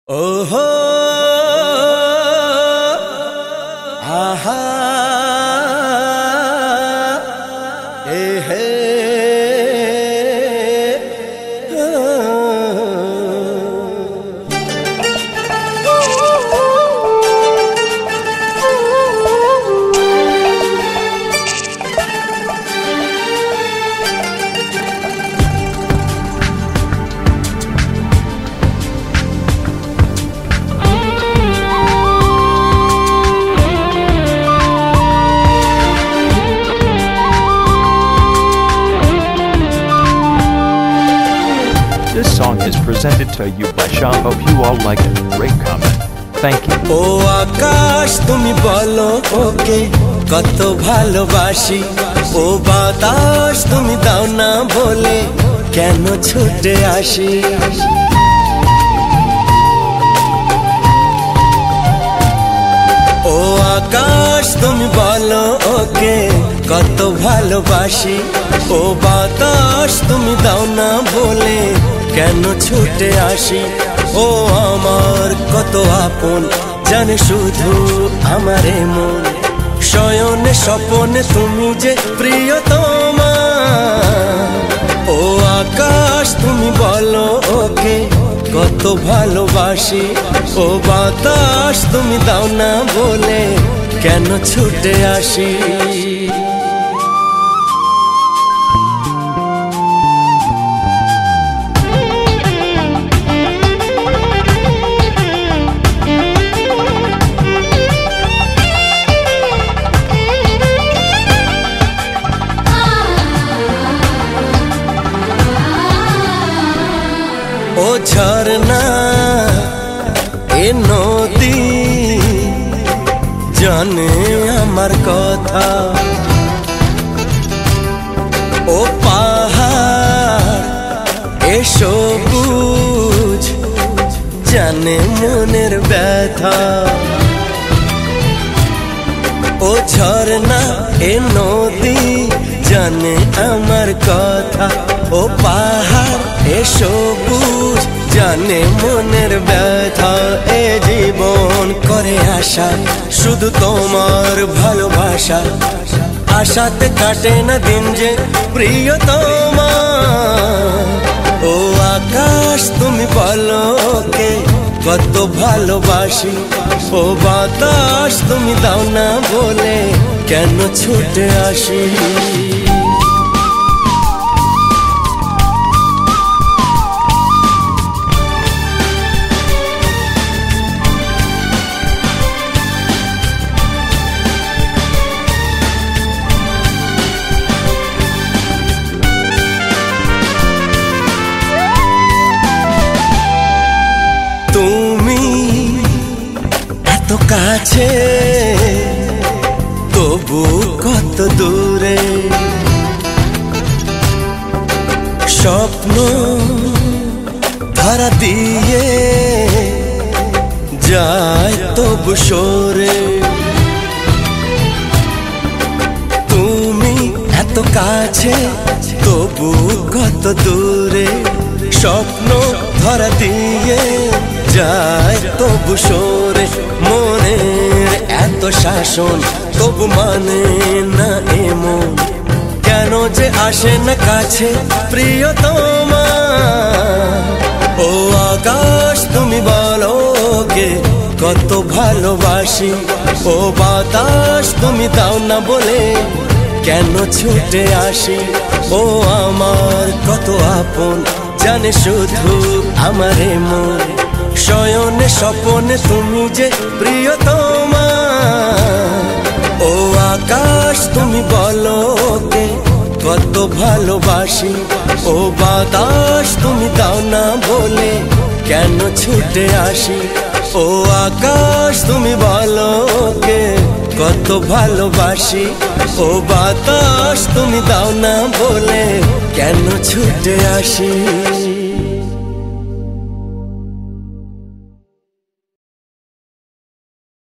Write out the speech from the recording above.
ओहो आहा ए हे This song is presented to you by Shah. Hope you all like it. Great comment. Thank you. ओ आकाश तुमी बोलो okay कतो भालोबाशी ओ बातास तुमी दाओ ना बोले केनो छुटे आशी ओ आकाश तुमी बोलो ओके कतो भालोबाशी ओ बातास तुमी दाओ ना बोले কেন ছুটে আসি ও আমার কত আপন জানে শুধু আমারে মন শয়নে স্বপনে তুমি যে প্রিয়তমা ও আকাশ তুমি বলো ওকে কত ভালোবাসি ও বাতাস তুমি দাও না বলে কেন ছুটে আসি ও ঝরনা এ নদী জানে আমার কথা ও পাহাড় এ সবুজ জানে মনের ব্যথা ও ঝরনা এ নদী জানে আমার কথা ও পাহাড় এ সবুজ জানে মনের ব্যথা এ জীবন করে আশা শুধু তোমার ভালোবাসা আশাতে কাটে না দিন যে প্রিয়তমা ও আকাশ তুমি বলো কে কত ভালোবাসি ও বাতাস তুমি দাও না বলে কেন ছুটে আসি কাছে তবু কত দূরে স্বপ্ন ধরা দিয়ে যায় তবু সরে তুমি এত কাছে তবু কত দূরে স্বপ্ন ধরা দিয়ে যায় তবু সরে মনের এত শাসন তবু মানে না এমন কেন যে আসে না কাছে প্রিয়তমা ও আকাশ তুমি বলো কে কত ভালোবাসি ও বাতাস তুমি দাও না বলে কেন ছুটে আসি ও আমার কত আপন জানে শুধু আমারে মন শয়নে স্বপনে তুমি যে প্রিয়তমা ও আকাশ তুমি বলো কে কত ভালোবাসি ও বাতাস তুমি দাও না বলে কেন ছুটে আসি ও আকাশ তুমি বলো কে কত ভালোবাসি ও বাতাস তুমি দাও না বলে কেন ছুটে আসি